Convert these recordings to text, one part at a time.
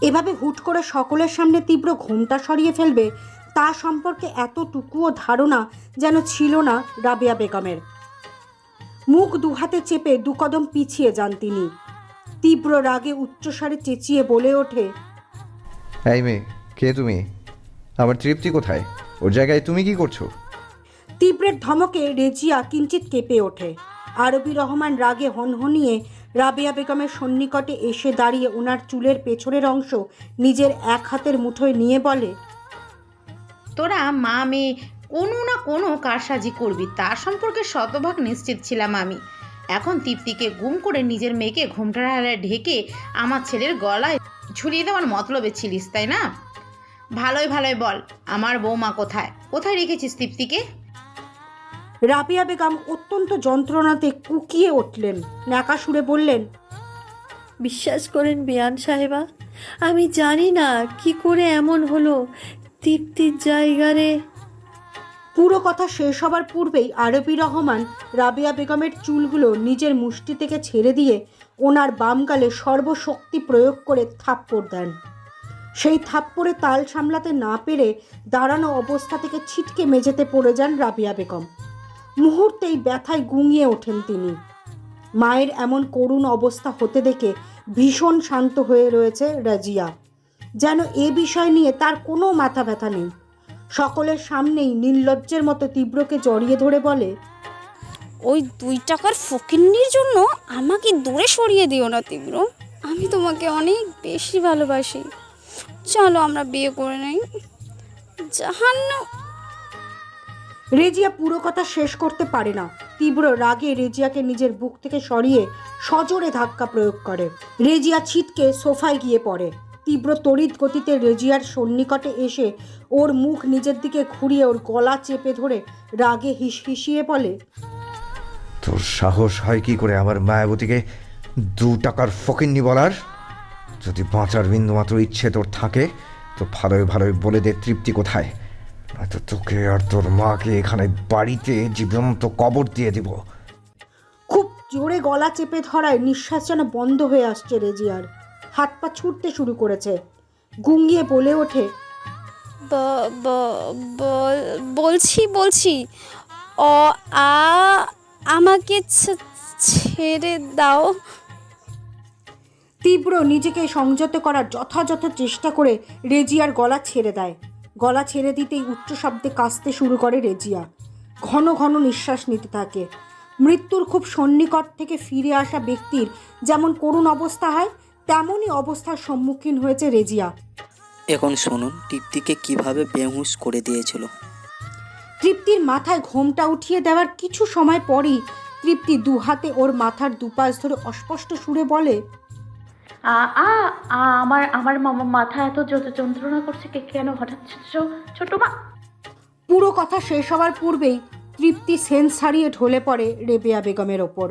এভাবে হুট করে সকলের সামনে তীব্র ঘোমটা সরিয়ে ফেলবে তা সম্পর্কে এতটুকুও ধারণা যেন ছিল না রাবেয়া বেগমের। মুখ দুহাতে চেপে দুকদম পিছিয়ে যান তিনি। তীব্র রাগে উচ্চস্বরে চেঁচিয়ে বলে ওঠে, এই মেয়ে, কে তুমি? আমার তৃপ্তি কোথায়? ওর জায়গায় তুমি কি করছো? তীব্রের ধমকে রেজিয়া কিঞ্চিত কেঁপে ওঠে। আরবি রহমান রাগে হনহনিয়ে রাবেয়া বেগমের সন্নিকটে এসে দাঁড়িয়ে ওনার চুলের পেছনের অংশ নিজের এক হাতের মুঠোয় নিয়ে বলে, তোরা মা মেয়ে কোনো না কোনো কারসাজি করবি, তার সম্পর্কে শতভাগ নিশ্চিত ছিলাম আমি। এখন তৃপ্তিকে গুম করে নিজের মেয়েকে ঘোমটার হালে ঢেকে আমার ছেলের গলায় ঝুলিয়ে দেওয়ার মতলবে ছিলিস, তাই না? ভালোই ভালোই বল, আমার বৌমা কোথায়? কোথায় রেখেছিস তৃপ্তিকে? রাবেয়া বেগম অত্যন্ত যন্ত্রণাতে কুকিয়ে উঠলেন। ন্যাকা সুরে বললেন, বিশ্বাস করেন বেয়ান সাহেবা, আমি জানি না কি করে এমন হলো। তৃপ্তির জায়গারে। পুরো কথা শেষ হবার পূর্বেই আরবি রহমান রাবেয়া বেগমের চুলগুলো নিজের মুষ্টি থেকে ছেড়ে দিয়ে ওনার বাম গালে সর্বশক্তি প্রয়োগ করে থাপ্পড় দেন। সেই থাপ্পড়ে তাল সামলাতে না পেরে দাঁড়ানো অবস্থা থেকে ছিটকে মেঝেতে পড়ে যান রাবেয়া বেগম। মুহূর্তেই ব্যথায় গুঙিয়ে ওঠেন তিনি। মায়ের এমন করুণ অবস্থা হতে দেখে ভীষণ শান্ত হয়ে রয়েছে রাজিয়া, যেন এ বিষয় নিয়ে তার কোনো মাথা ব্যথা নেই। সকলের সামনেই নির্লজ্জের মতো তীব্রকে জড়িয়ে ধরে বলে, ওই 2 টাকার ফকিন্নির জন্য আমাকে দূরে সরিয়ে দিও না তীব্র। আমি তোমাকে অনেক বেশি ভালোবাসি। চলো আমরা বিয়ে করে নেই। জাহান্নাম। রেজিয়া পুরো কথা শেষ করতে পারে না। তীব্র রাগে রেজিয়াকে নিজের বুক থেকে সরিয়ে সজোরে ধাক্কা প্রয়োগ করে। রেজিয়া ছিটকে সোফায় গিয়ে পড়ে। তীব্র তড়িৎ গতিতে রেজিয়ার সন্নিকটে এসে ওর মুখ নিজের দিকে ঘুরিয়ে ওর গলা চেপে ধরে রাগে হিসহিসিয়ে বলে, তোর সাহস হয় কি করে আমার মায়াবতীকে 2 টাকার ফকিন্নি বলার? যদি বাঁচার বিন্দুমাত্র ইচ্ছে তোর থাকে তো ভালোই ভালোই বলে দে তৃপ্তি কোথায়, নয়তো তোকে আর তোর মাকে এখানে বাড়িতে জীবন্ত কবর দিয়ে দিব। খুব জোরে গলা চেপে ধরায় নিঃশ্বাস যেন বন্ধ হয়ে আসছে রেজিয়ার। হাত পা ছুটতে শুরু করেছে। গুঙ্গিয়ে বলে ওঠে, বলছি অ আ আমাকে ছেড়ে দাও। তীব্র নিজেকে সংযত করার যথাযথ চেষ্টা করে রেজিয়ার গলা ছেড়ে দেয়। গলা ছেড়ে দিতেই উচ্চ শব্দে কাঁদতে শুরু করে রেজিয়া। ঘন ঘন নিঃশ্বাস নিতে থাকে। মৃত্যুর খুব সন্নিকট থেকে ফিরে আসা ব্যক্তির যেমন করুণ অবস্থা হয়, তেমনই অবস্থার সম্মুখীন হয়েছে রেজিয়া। এখন শুনুন তৃপ্তিকে কিভাবে বেহুশ করে দিয়েছিল। তৃপ্তির মাথায় ঘোমটা উঠিয়ে দেওয়ার কিছু সময় পরই তৃপ্তি দুহাতে ওর মাথার দুপাশ ধরে অস্পষ্ট সুরে বলে, আমার আমার মাথা এত যন্ত্রণা করছে কেন হঠাৎ? ছোট মা। পুরো কথা শেষ হওয়ার পূর্বেই তৃপ্তি সেন্স হারিয়ে ঢলে পড়ে রাবেয়া বেগমের ওপর।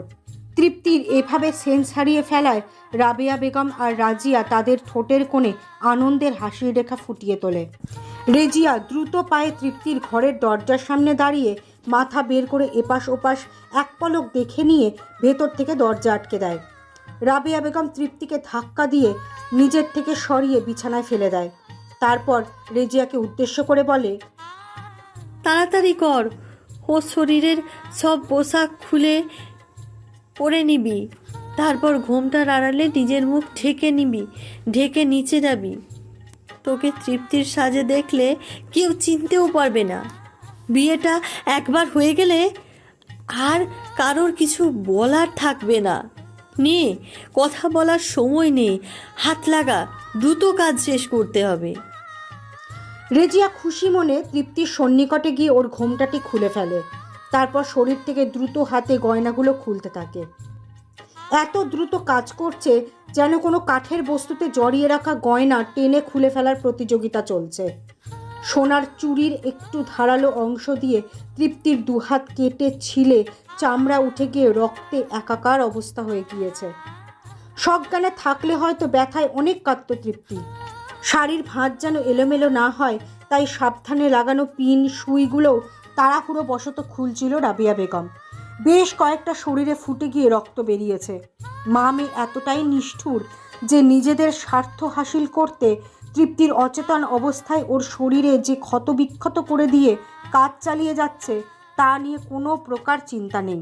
তৃপ্তির এভাবে সেন্স হারিয়ে ফেলায় রাবেয়া বেগম আর রাজিয়া তাদের ঠোঁটের কোণে আনন্দের হাসির রেখা ফুটিয়ে তোলে। রেজিয়া দ্রুত পায়ে তৃপ্তির ঘরের দরজার সামনে দাঁড়িয়ে মাথা বের করে এপাশ ওপাশ এক পলক দেখে নিয়ে ভেতর থেকে দরজা আটকে দেয়। রাবেয়া বেগম তৃপ্তিকে ধাক্কা দিয়ে নিজের থেকে সরিয়ে বিছানায় ফেলে দেয়। তারপর রেজিয়াকে উদ্দেশ্য করে বলে, তাড়াতাড়ি কর, ওর শরীরের সব পোশাক খুলে পরে নিবি, তারপর ঘোমটার আড়ালে নিজের মুখ ঢেকে নিবি, ঢেকে নিচে যাবি। তোকে তৃপ্তির সাজে দেখলে কেউ চিনতেও পারবে না। বিয়েটা একবার হয়ে গেলে আর কারোর কিছু বলার থাকবে না। নে, কথা বলার সময় নেই, হাত লাগা, দ্রুত কাজ শেষ করতে হবে। রেজিয়া খুশি মনে তৃপ্তির সন্নিকটে গিয়ে ওর ঘোমটাটি খুলে ফেলে। তারপর শরীর থেকে দ্রুত হাতে গয়নাগুলো খুলতে থাকে। এত দ্রুত কাজ করছে যেন কোনো কাঠের বস্তুতে জড়িয়ে রাখা গয়না টেনে খুলে ফেলার প্রতিযোগিতা চলছে। সোনার চুড়ির একটু ধারালো অংশ দিয়ে তৃপ্তির দুহাত কেটে ছিলে চামড়া উঠে গিয়ে রক্তে একাকার অবস্থা হয়ে গিয়েছে। সজ্ঞানে থাকলে হয়তো ব্যথায় অনেক কাঁদত তৃপ্তি। শাড়ির ভাঁজ যেন এলোমেলো না হয় তাই সাবধানে লাগানো পিন সুইগুলোও তাড়াহুড়ো বশত খুলছিল রাবেয়া বেগম। বেশ কয়েকটা শরীরে ফুটে গিয়ে রক্ত বেরিয়েছে। মা মেয়ে এতটাই নিষ্ঠুর যে নিজেদের স্বার্থ হাসিল করতে তৃপ্তির অচেতন অবস্থায় ওর শরীরে যে ক্ষতবিক্ষত করে দিয়ে কাজ চালিয়ে যাচ্ছে তা নিয়ে কোনো প্রকার চিন্তা নেই।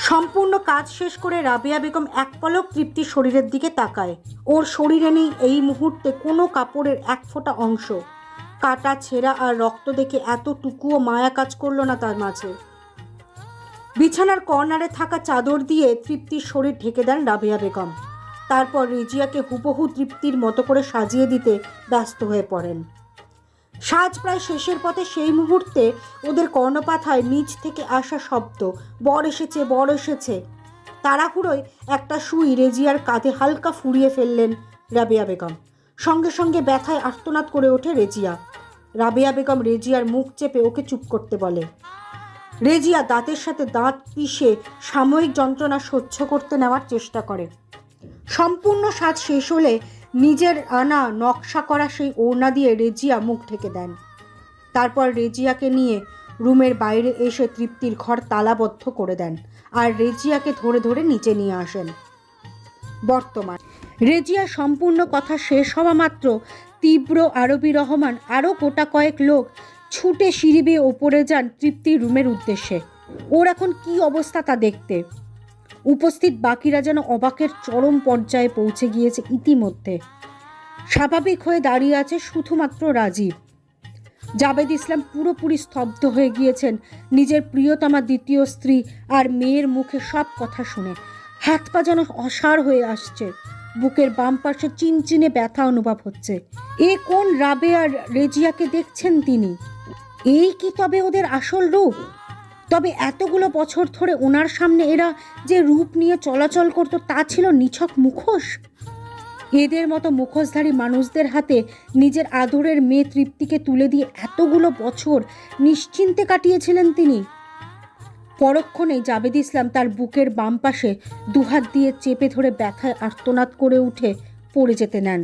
সম্পূর্ণ কাজ শেষ করে রাবেয়া বেগম এক পলক তৃপ্তির শরীরের দিকে তাকায়। ওর শরীরে নেই এই মুহূর্তে কোনো কাপড়ের এক ফোঁটা অংশ। কাটা ছেঁড়া আর রক্ত দেখে এতটুকুও মায়া কাজ করলো না তার মাঝে। বিছানার কর্নারে থাকা চাদর দিয়ে তৃপ্তির শরীর ঢেকে দেন রাবেয়া বেগম। তারপর রেজিয়াকে হুবহু তৃপ্তির মতো করে সাজিয়ে দিতে ব্যস্ত হয়ে পড়েন। সাজ প্রায় শেষের পথে সেই মুহূর্তে ওদের কর্ণপাথায় নিচ থেকে আসা শব্দ, বর এসেছে বর এসেছে। তাড়াহুড়োয় একটা সুই রেজিয়ার কাঁধে হালকা ফুরিয়ে ফেললেন রাবেয়া বেগম। সঙ্গে সঙ্গে ব্যথায় আর্তনাদ করে ওঠে রেজিয়া। রাবেয়া বেগম রেজিয়ার মুখ চেপে ওকে চুপ করতে বলে। রেজিয়া দাঁতের সাথে দাঁত পিষে সাময়িক যন্ত্রণা সহ্য করতে নেওয়ার চেষ্টা করে। সম্পূর্ণ সাজ শেষ হলে নিজের আনা নকশা করা সেই ওড়না দিয়ে রেজিয়া মুখ ঢেকে দেন। তারপর রেজিয়াকে নিয়ে রুমের বাইরে এসে তৃপ্তির ঘর তালাবদ্ধ করে দেন আর রেজিয়াকে ধরে ধরে নিচে নিয়ে আসেন। বর্তমান রেজিয়া সম্পূর্ণ কথা শেষ হওয়া মাত্র তীব্র, আরবি রহমান আরও গোটা কয়েক লোক ছুটে সিঁড়ি বেয়ে ওপরে যান তৃপ্তির রুমের উদ্দেশ্যে। ওর এখন কি অবস্থা তা দেখতে। উপস্থিত বাকিরা যেন অবাকের চরম পর্যায়ে পৌঁছে গিয়েছে ইতিমধ্যে। স্বাভাবিক হয়ে দাঁড়িয়ে আছে শুধুমাত্র রাজীব। জাবেদ ইসলাম পুরোপুরি স্তব্ধ হয়ে গিয়েছেন নিজের প্রিয়তমা দ্বিতীয় স্ত্রী আর মেয়ের মুখে সব কথা শুনে। হাত পা যেন অসাড় হয়ে আসছে। বুকের বাম পাশে চিনচিনে ব্যথা অনুভব হচ্ছে। এ কোন রাবেয়া রেজিয়াকে দেখছেন তিনি? এই কি তবে ওদের আসল রূপ? তবে এতগুলো বছর ধরে ওনার সামনে এরা যে রূপ নিয়ে চলাচল করতো তা ছিল নিছক মুখোশ। এদের মতো মুখোশধারী মানুষদের হাতে নিজের আদরের মেয়ে তৃপ্তিকে তুলে দিয়ে এতগুলো বছর নিশ্চিন্তে কাটিয়েছিলেন তিনি। পরক্ষণেই জাবেদ ইসলাম তার বুকের বাম পাশে দুহাত দিয়ে চেপে ধরে ব্যথায় আর্তনাদ করে উঠে পড়ে যেতে নেন।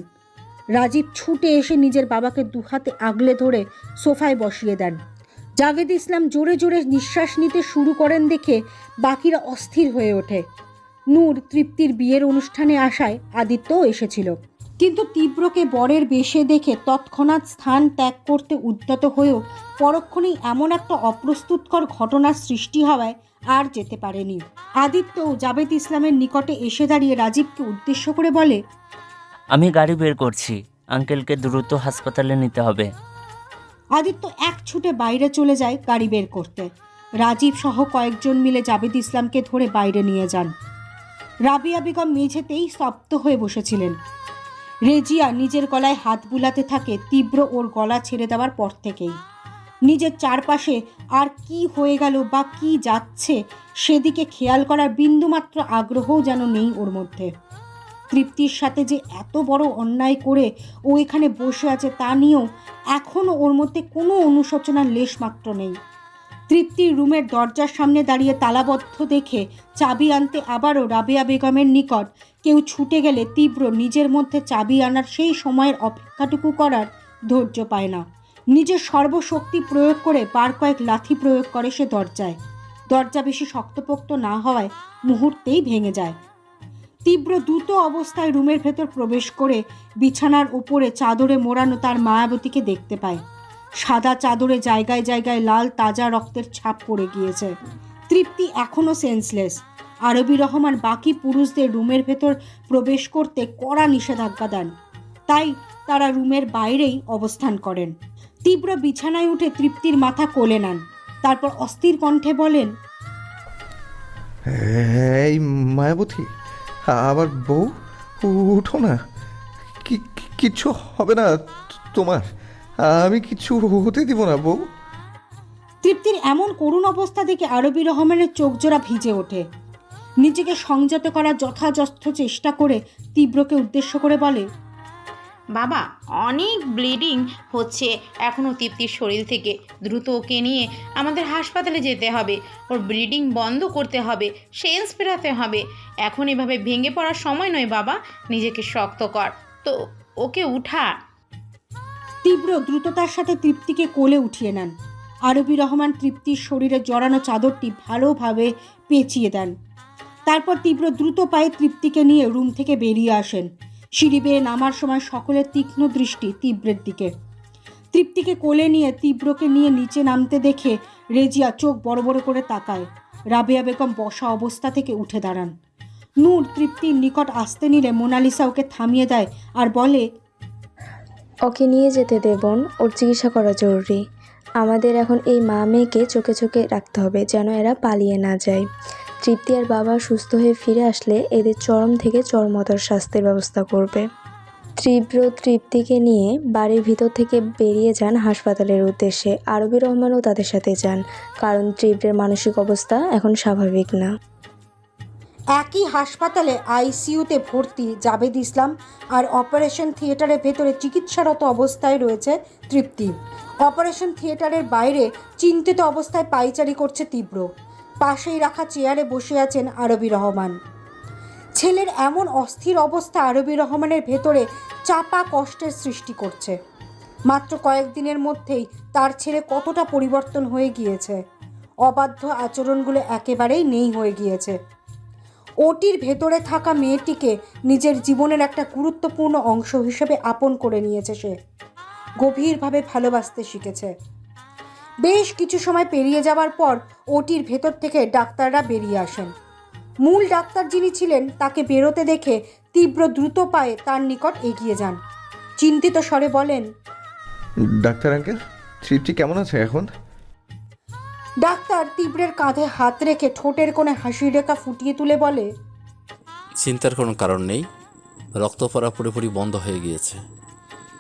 রাজীব ছুটে এসে নিজের বাবাকে দুহাতে আগলে ধরে সোফায় বসিয়ে দেন। জাভেদ ইসলাম জোরে জোরে নিঃশ্বাস নিতে শুরু করেন দেখে বাকিরা অস্থির হয়ে ওঠে। নূর তৃপ্তির বিয়ের অনুষ্ঠানে আসায় আদিত্যও এসেছিল, কিন্তু তীব্রকে বরের বেশে দেখে তৎক্ষণাৎ স্থান ত্যাগ করতে উদ্যত হয়েও পরক্ষণেই এমন একটা অপ্রস্তুতকর ঘটনার সৃষ্টি হওয়ায় আর যেতে পারেনি। আদিত্যও জাভেদ ইসলামের নিকটে এসে দাঁড়িয়ে রাজীবকে উদ্দেশ্য করে বলে, আমি গাড়ি বের করছি, আঙ্কেলকে দ্রুত হাসপাতালে নিতে হবে। আদিত্য এক ছুটে বাইরে চলে যায় গাড়ি বের করতে। রাজীব সহ কয়েকজন মিলে জাভেদ ইসলামকে ধরে বাইরে নিয়ে যান। রাবিয়া বেগম মেঝেতেই স্তব্ধ হয়ে বসেছিলেন। রেজিয়া নিজের গলায় হাত বুলাতে থাকে তীব্র ওর গলা ছেড়ে দেওয়ার পর থেকেই। নিজের চারপাশে আর কি হয়ে গেল বা কি যাচ্ছে সেদিকে খেয়াল করার বিন্দুমাত্র আগ্রহও যেন নেই ওর মধ্যে। তৃপ্তির সাথে যে এত বড় অন্যায় করে ও এখানে বসে আছে তা নিয়েও এখনও ওর মধ্যে কোনো অনুশোচনার লেশ মাত্র নেই। তৃপ্তির রুমের দরজার সামনে দাঁড়িয়ে তালাবদ্ধ দেখে চাবি আনতে আবারও রাবেয়া বেগমের নিকট কেউ ছুটে গেলে তীব্র নিজের মধ্যে চাবি আনার সেই সময়ের অপেক্ষাটুকু করার ধৈর্য পায় না। নিজের সর্বশক্তি প্রয়োগ করে বার কয়েক লাথি প্রয়োগ করে সে দরজায়। দরজা বেশি শক্তপোক্ত না হওয়ায় মুহূর্তেই ভেঙে যায়। তীব্র দ্রুত অবস্থায় রুমের ভেতর প্রবেশ করে বিছানার উপরে চাদরে মোড়ানো তার মায়াবতীকে দেখতে পায়। সাদা চাদরে জায়গায় জায়গায় লাল তাজা রক্তের ছাপ পড়ে গিয়েছে। তৃপ্তি এখনও সেন্সলেস। আরবি রহমান বাকি পুরুষদের রুমের ভেতর প্রবেশ করতে কড়া নিষেধাজ্ঞা দেন, তাই তারা রুমের বাইরেই অবস্থান করেন। তীব্র বিছানায় উঠে তৃপ্তির মাথা কোলে নেন, তারপর অস্থির কণ্ঠে বলেন, এই মায়াবতী, আবার বউ, উঠো না, কিচ্ছু হবে না তোমার, আমি কিচ্ছু হতে দিব না বউ। তৃপ্তির এমন করুণ অবস্থা দেখে আরবি রহমানের চোখ জোড়া ভিজে ওঠে। নিজেকে সংযত করার যথাযথ চেষ্টা করে তীব্রকে উদ্দেশ্য করে বলে, বাবা অনেক ব্লিডিং হচ্ছে এখনও তৃপ্তির শরীর থেকে, দ্রুত ওকে নিয়ে আমাদের হাসপাতালে যেতে হবে। ওর ব্লিডিং বন্ধ করতে হবে, সেন্স ফেরাতে হবে। এখন এভাবে ভেঙে পড়ার সময় নয় বাবা, নিজেকে শক্ত কর তো, ওকে উঠা। তীব্র দ্রুততার সাথে তৃপ্তিকে কোলে উঠিয়ে নেন। আরবি রহমান তৃপ্তির শরীরে জড়ানো চাদরটি ভালোভাবে পেঁচিয়ে দেন। তারপর তীব্র দ্রুত পায়ে তৃপ্তিকে নিয়ে রুম থেকে বেরিয়ে আসেন। সিঁড়ি বেয়ে নামার সময় সকলের তীক্ষ্ণ দৃষ্টি তীব্রের দিকে। তৃপ্তিকে কোলে নিয়ে তীব্রকে নিয়ে নিচে নামতে দেখে রেজিয়া চোখ বড় বড় করে তাকায়। রাবেয়া বেগম বসা অবস্থা থেকে উঠে দাঁড়ান। নূর তৃপ্তির নিকট আসতে নিলে মোনালিসা ওকে থামিয়ে দেয় আর বলে, ওকে নিয়ে যেতে দে বোন, ওর চিকিৎসা করা জরুরি। আমাদের এখন এই মা মেয়েকে চোখে চোখে রাখতে হবে যেন এরা পালিয়ে না যায়। তৃপ্তি আর বাবা সুস্থ হয়ে ফিরে আসলে এদের চরম থেকে চরমতর শাস্তির ব্যবস্থা করবে। তীব্র তৃপ্তিকে নিয়ে বাড়ির ভিতর থেকে বেরিয়ে যান হাসপাতালের উদ্দেশ্যে। আরবি রহমানও তাদের সাথে যান, কারণ তীব্রের মানসিক অবস্থা এখন স্বাভাবিক না। একই হাসপাতালে আইসিইউতে ভর্তি জাবেদ ইসলাম আর অপারেশন থিয়েটারের ভেতরে চিকিৎসারত অবস্থায় রয়েছে তৃপ্তি। অপারেশন থিয়েটারের বাইরে চিন্তিত অবস্থায় পায়চারি করছে তীব্র। পাশেই রাখা চেয়ারে বসে আছেন আরবি রহমান। ছেলের এমন অস্থির অবস্থা আরবি রহমানের ভেতরে চাপা কষ্টের সৃষ্টি করছে। মাত্র কয়েকদিনের মধ্যেই তার ছেলে কতটা পরিবর্তন হয়ে গিয়েছে। অবাধ্য আচরণগুলো একেবারেই নেই হয়ে গিয়েছে। ওটির ভেতরে থাকা মেয়েটিকে নিজের জীবনের একটা গুরুত্বপূর্ণ অংশ হিসেবে আপন করে নিয়েছে সে। গভীরভাবে ভালোবাসতে শিখেছে। বেশ কিছু সময় পেরিয়ে যাওয়ার পর ওটির ভেতর থেকে ডাক্তাররা বেরিয়ে আসেন। মূল ডাক্তার যিনি ছিলেন তাকে বেরোতে দেখে তীব্র দ্রুত পায়ে তার নিকট এগিয়ে যান। চিন্তিত স্বরে বলেন, ডাক্তার আঙ্কেল, তৃপ্তি কেমন আছে এখন? ডাক্তার তীব্রের কাঁধে হাত রেখে ঠোঁটের কোণে হাসির রেখা ফুটিয়ে তুলে বলে, চিন্তার কোনো কারণ নেই। রক্ত পড়া পুরোপুরি বন্ধ হয়ে গিয়েছে।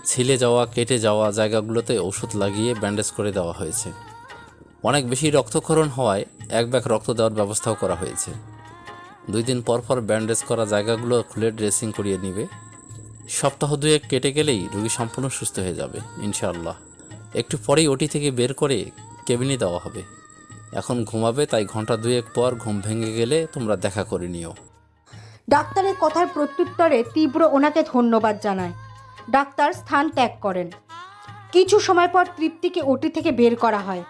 ছিলে যাওয়া কেটে যাওয়া জায়গাগুলোতে ওষুধ লাগিয়ে ব্যান্ডেজ করে দেওয়া হয়েছে। অনেক বেশি রক্তক্ষরণ হওয়ায় এক ব্যাগ রক্ত দেওয়ার ব্যবস্থাও করা হয়েছে। 2 দিন পর পর ব্যান্ডেজ করা জায়গাগুলো খুলে ড্রেসিং করিয়ে নিবে। সপ্তাহ 2 কেটে গেলেই রোগী সম্পূর্ণ সুস্থ হয়ে যাবে ইনশাআল্লাহ। একটু পরেই ওটি থেকে বের করে কেবিনে দেওয়া হবে। এখন ঘুমাবে, তাই ঘন্টা 2 পর ঘুম ভেঙে গেলে তোমরা দেখা করে নিও। ডাক্তারের কথার প্রত্যুত্তরে তীব্র ওনাকে ধন্যবাদ জানায়। ডাক্তার স্থান ত্যাগ করেন। কিছু সময় পর তৃপ্তিকে ওটি থেকে বের করা হয়।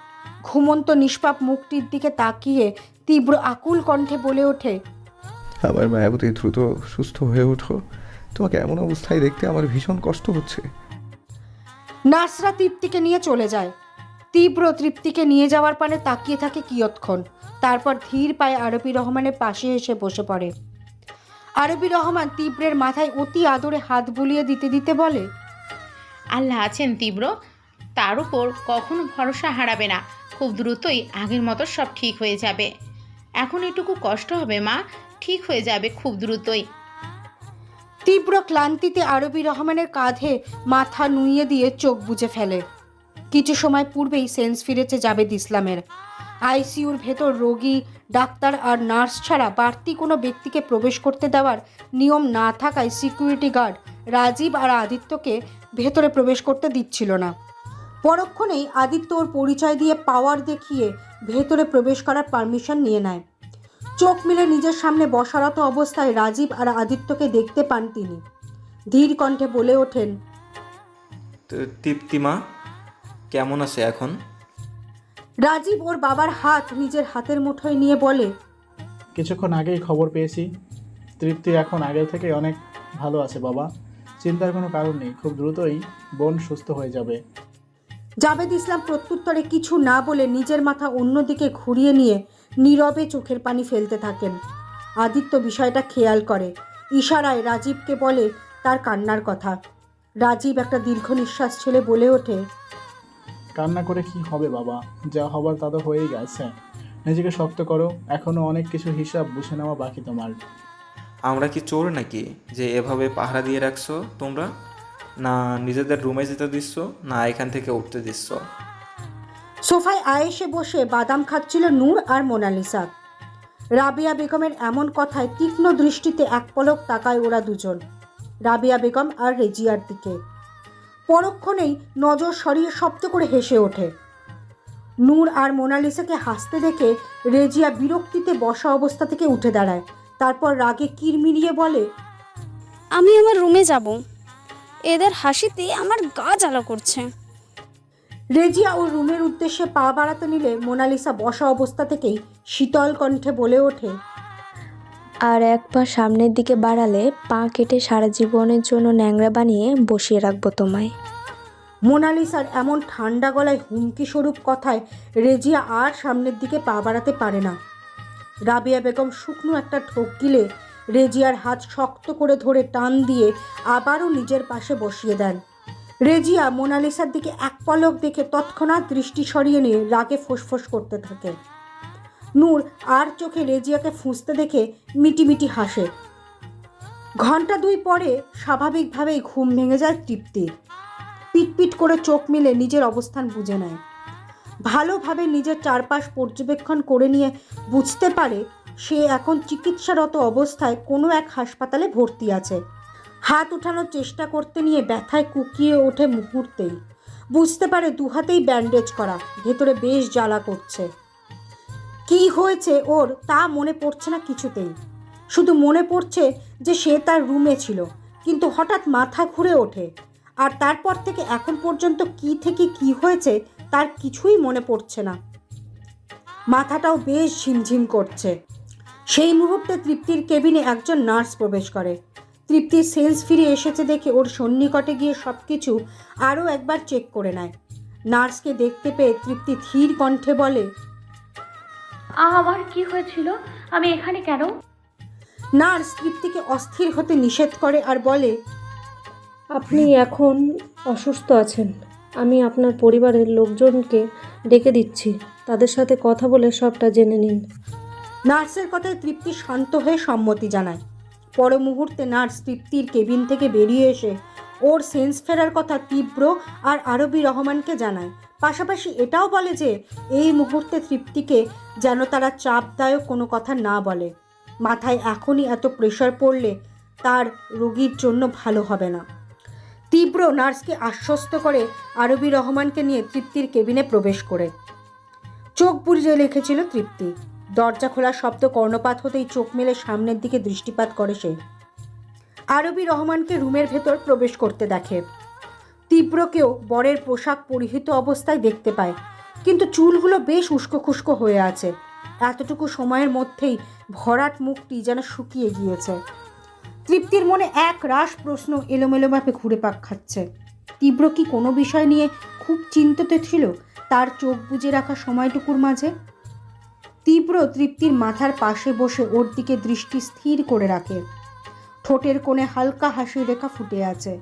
ঘুমন্ত নিষ্পাপ মুখটির দিকে তাকিয়ে তীব্র আকুল কণ্ঠে বলে ওঠে, আমার মায়াবতী দ্রুত সুস্থ হয়ে ওঠো। তোমাকে এমন অবস্থায় দেখতে আমার ভীষণ কষ্ট হচ্ছে। নার্সরা তৃপ্তিকে নিয়ে চলে যায়। তীব্র তৃপ্তিকে নিয়ে যাওয়ার পানে তাকিয়ে থাকে কিয়ৎক্ষণ। তারপর ধীর পায়ে আরবি রহমানের পাশে এসে বসে পড়ে। আরবি রহমান তীব্রের মাথায় অতি আদরে হাত বুলিয়ে দিতে দিতে বলে, আল্লাহ আছেন তীব্র, তার উপর কখনো ভরসা হারাবে না। খুব দ্রুতই আগের মতো সব ঠিক হয়ে যাবে। এখন এটুকু কষ্ট হবে মা, ঠিক হয়ে যাবে খুব দ্রুতই। তীব্র ক্লান্তিতে আরবি রহমানের কাঁধে মাথা নুইয়ে দিয়ে চোখ বুজে ফেলে। কিছু সময় পূর্বেই সেন্স ফিরেছে জাবেদ ইসলামের। আইসিইউর ভেতর রোগী, ডাক্তার আর নার্স ছাড়া বাড়তি কোনো ব্যক্তিকে প্রবেশ করতে দেওয়ার নিয়ম না থাকায় সিকিউরিটি গার্ড রাজীব আর আদিত্যকে ভেতরে প্রবেশ করতে দিচ্ছিল না। পরক্ষণেই আদিত্য ওর পরিচয় দিয়ে পাওয়ার দেখিয়ে ভেতরে প্রবেশ করার পারমিশন নিয়ে নেয়। চোখ মেলে নিজের সামনে বসারত অবস্থায় রাজীব আর আদিত্যকে দেখতে পান তিনি। ধীর কণ্ঠে বলে ওঠেন, তৃপ্তিমা কেমন আছে এখন? রাজীব ওর বাবার হাত নিজের হাতের মুঠোয় নিয়ে বলে, কিছুক্ষণ আগেই খবর পেয়েছি, তৃপ্তি এখন আগের থেকে অনেক ভালো আছে বাবা। চিন্তার কোনো কারণ নেই, খুব দ্রুতই বোন সুস্থ হয়ে যাবে। জাবেদ ইসলাম প্রত্যুত্তরে কিছু না বলে নিজের মাথা অন্যদিকে ঘুরিয়ে নিয়ে নীরবে চোখের পানি ফেলতে থাকেন। আদিত্য বিষয়টা খেয়াল করে, ইশারায় রাজীবকে বলে তার কান্নার কথা। রাজীব একটা দীর্ঘ নিঃশ্বাস ছেড়ে বলে ওঠে, কান্না করে কি হবে বাবা, যা হবার তা তো হয়েই গেছে। নিজেকে শক্ত করো, এখনও অনেক কিছু হিসাব বুঝে নেওয়া বাকি তোমার। আমরা কি চোর নাকি যে এভাবে পাহারা দিয়ে রাখছো তোমরা? না নিজেদের রুমে যেতে দিচ্ছ, না এখান থেকে উঠতে দিচ্ছ? সোফায় আয়েশে বসে বাদাম খাচ্ছিল নূর আর মোনালিসা। রাবিয়া বেগমের এমন কথায় তীক্ষ্ণ দৃষ্টিতে এক পলক তাকায় ওরা দুজন, রাবিয়া বেগম আর রেজিয়ার দিকে। পরক্ষণেই নজর সরিয়ে শব্দ করে হেসে ওঠে। নূর আর মোনালিসাকে হাসতে দেখে রেজিয়া বিরক্তিতে বসা অবস্থা থেকে উঠে দাঁড়ায়। তারপর রাগে কিরমিরিয়ে বলে, আমি আমার রুমে যাব, এদের হাসিতে আমার গা জ্বালা করছে। রেজিয়া ওর রুমের উদ্দেশ্যে পা বাড়াতে নিলে মোনালিসা বসা অবস্থা থেকেই শীতল কণ্ঠে বলে ওঠে, আর এক পা সামনের দিকে বাড়ালে পা কেটে সারা জীবনের জন্য ন্যাংরা বানিয়ে বসিয়ে রাখবো তোমায়। মোনালিসার এমন ঠান্ডা গলায় হুমকি স্বরূপ কথায় রেজিয়া আর সামনের দিকে পা বাড়াতে পারে না। রাবিয়া বেগম শুকনো একটা ঠোক গিলে রেজিয়ার হাত শক্ত করে ধরে টান দিয়ে আবারও নিজের পাশে বসিয়ে দেন। রেজিয়া মোনালিসার দিকে এক পলক দেখে তৎক্ষণাৎ দৃষ্টি সরিয়ে নিয়ে রাগে ফোঁসফোঁস করতে থাকে। নূর আর চোখে রেজিয়াকে ফুঁসতে দেখে মিটিমিটি হাসে। ঘন্টা 2 পরে স্বাভাবিকভাবেই ঘুম ভেঙে যায় তৃপ্তির। পিটপিট করে চোখ মেলে নিজের অবস্থান বুঝে নেয়। ভালোভাবে নিজের চারপাশ পর্যবেক্ষণ করে নিয়ে বুঝতে পারে সে এখন চিকিৎসারত অবস্থায় কোনো এক হাসপাতালে ভর্তি আছে। হাত উঠানোর চেষ্টা করতে নিয়ে ব্যথায় কুকিয়ে ওঠে মুহূর্তেই। বুঝতে পারে 2 হাতেই ব্যান্ডেজ করা, ভেতরে বেশ জ্বালা করছে। কী হয়েছে ওর তা মনে পড়ছে না কিছুতেই। শুধু মনে পড়ছে যে সে তার রুমে ছিল, কিন্তু হঠাৎ মাথা ঘুরে ওঠে। আর তারপর থেকে এখন পর্যন্ত কী থেকে কী হয়েছে তার কিছুই মনে পড়ছে না। মাথাটাও বেশ ঝিমঝিম করছে। সেই মুহূর্তে তৃপ্তির কেবিনে একজন নার্স প্রবেশ করে। তৃপ্তির সেন্স ফিরে এসেছে দেখে ওর সন্নিকটে গিয়ে সব কিছু আরও একবার চেক করে নেয়। নার্সকে দেখতে পেয়ে তৃপ্তি ধীর কণ্ঠে বলে, আমার কি হয়েছিল? আমি এখানে কেন? নার্স তৃপ্তিকে অস্থির হতে নিষেধ করে আর বলে, আপনি এখন অসুস্থ আছেন। আমি আপনার পরিবারের লোকজনকে ডেকে দিচ্ছি, তাদের সাথে কথা বলে সবটা জেনে নিন। নার্সের কথায় তৃপ্তি শান্ত হয়ে সম্মতি জানায়। পর মুহূর্তে নার্স তৃপ্তির কেবিন থেকে বেরিয়ে এসে ওর সেন্স ফেরার কথা তীব্র আর আরবি রহমানকে জানায়। পাশাপাশি এটাও বলে যে এই মুহূর্তে তৃপ্তিকে যেন তারা চাপদায়ক কোনো কথা না বলে। মাথায় এখনই এত প্রেশার পড়লে তার রোগীর জন্য ভালো হবে না। তীব্র নার্সকে আশ্বস্ত করে আরবি রহমানকে নিয়ে তৃপ্তির কেবিনে প্রবেশ করে। চোখ বুজে রেখেছিল তৃপ্তি। দরজা খোলার শব্দ কর্ণপাত হতেই চোখ মেলে সামনের দিকে দৃষ্টিপাত করে সে। আরবি রহমানকে রুমের ভেতর প্রবেশ করতে দেখে। তীব্রকেও বরের পোশাক পরিহিত অবস্থায় দেখতে পায়, কিন্তু চুলগুলো বেশ উস্কো খুস্কো হয়ে আছে। এতটুকু সময়ের মধ্যেই ভরাট মুখটি যেন শুকিয়ে গিয়েছে। তৃপ্তির মনে এক রাশ প্রশ্ন এলোমেলোভাবে ঘুরে পাক খাচ্ছে। তীব্র কি কোনো বিষয় নিয়ে খুব চিন্তিত ছিল তার চোখ বুজে রাখা সময়টুকুর মাঝে? তীব্র তৃপ্তির মাথার পাশে বসে ওর দিকে দৃষ্টি স্থির করে রাখে। ঠোঁটের কোণে হালকা হাসির রেখা ফুটে আছে।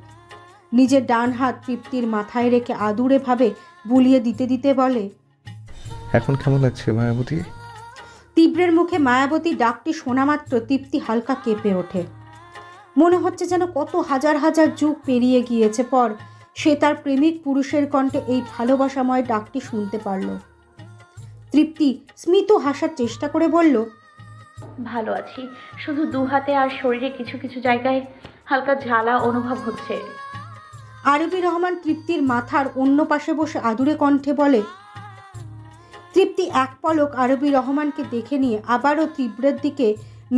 নিজের ডান হাত তৃপ্তির মাথায় রেখে আদুরে ভাবে বুলিয়ে দিতে দিতে বলে, এখন কেমন লাগছে মায়াবতী? তীব্রের মুখে মায়াবতী ডাকটি শোনা মাত্র তৃপ্তি হালকা কেঁপে ওঠে। মনে হচ্ছে যেন কত হাজার হাজার যুগ পেরিয়ে গিয়েছে পর সে তার প্রেমিক পুরুষের কণ্ঠে এই ভালোবাসাময় ডাকটি শুনতে পারল। তৃপ্তি স্মিত হাসার চেষ্টা করে বলল, ভালো আছি, শুধু 2 হাতে আর শরীরে কিছু কিছু জায়গায় হালকা জ্বালা অনুভব হচ্ছে। আরবি রহমান তৃপ্তির মাথার অন্য পাশে বসে আদুরে কণ্ঠে বলে। তৃপ্তি এক পলক আরবি রহমানকে দেখে নিয়ে আবারও তীব্রের দিকে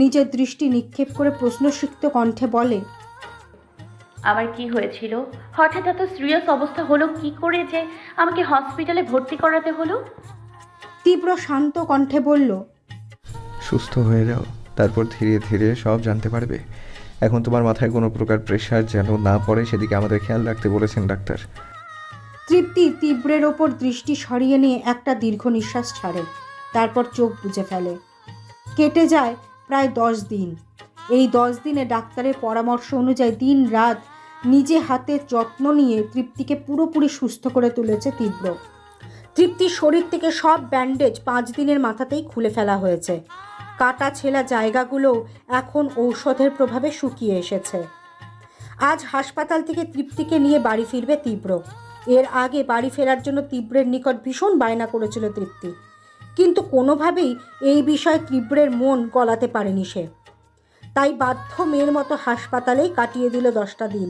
নিজের দৃষ্টি নিক্ষেপ করে প্রশ্নসিক্ত কণ্ঠে বলে, আমার কি হয়েছিল? হঠাৎ এত সিরিয়াস অবস্থা হলো কি করে যে আমাকে হসপিটালে ভর্তি করাতে হলো? তীব্র শান্ত কণ্ঠে বলল, সুস্থ হয়ে যাও, তারপর ধীরে ধীরে সব জানতে পারবে। এখন তোমার মাথায় কোনো প্রকার প্রেশার যেন না পড়ে সেদিকে আমাদের খেয়াল রাখতে বলেছেন ডাক্তার। তৃপ্তি তীব্রের ওপর দৃষ্টি সরিয়ে নিয়ে একটা দীর্ঘ নিঃশ্বাস ছাড়ে, তারপর চোখ বুজে ফেলে। কেটে যায় প্রায় 10 দিন। এই 10 দিনে ডাক্তারের পরামর্শ অনুযায়ী দিন রাত নিজে হাতে যত্ন নিয়ে তৃপ্তিকে পুরোপুরি সুস্থ করে তুলেছে তীব্র। তৃপ্তির শরীর থেকে সব ব্যান্ডেজ 5 দিনের মাথাতেই খুলে ফেলা হয়েছে। কাটা ছেঁড়া জায়গাগুলো এখন ঔষধের প্রভাবে শুকিয়ে এসেছে। আজ হাসপাতাল থেকে তৃপ্তিকে নিয়ে বাড়ি ফিরবে তীব্র। এর আগে বাড়ি ফেরার জন্য তীব্রের নিকট ভীষণ বায়না করেছিল তৃপ্তি, কিন্তু কোনোভাবেই এই বিষয়ে তীব্রের মন গলাতে পারেনি সে। তাই বাধ্য মেয়ের মতো হাসপাতালেই কাটিয়ে দিল 10টা দিন।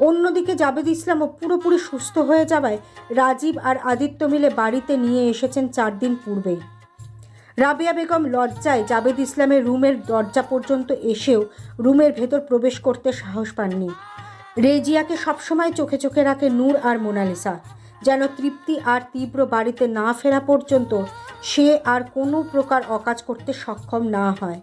অন্যদিকে জাবেদ ইসলামও পুরোপুরি সুস্থ হয়ে যাওয়ায় রাজীব আর আদিত্য মিলে বাড়িতে নিয়ে এসেছেন 4 দিন পূর্বেই। রাবিয়া বেগম লজ্জায় জাবেদ ইসলামের রুমের দরজা পর্যন্ত এসেও রুমের ভেতর প্রবেশ করতে সাহস পাননি। রেজিয়াকে সবসময় চোখে চোখে রাখে নূর আর মোনালিসা, যেন তৃপ্তি আর তীব্র বাড়িতে না ফেরা পর্যন্ত সে আর কোনো প্রকার অকাজ করতে সক্ষম না হয়।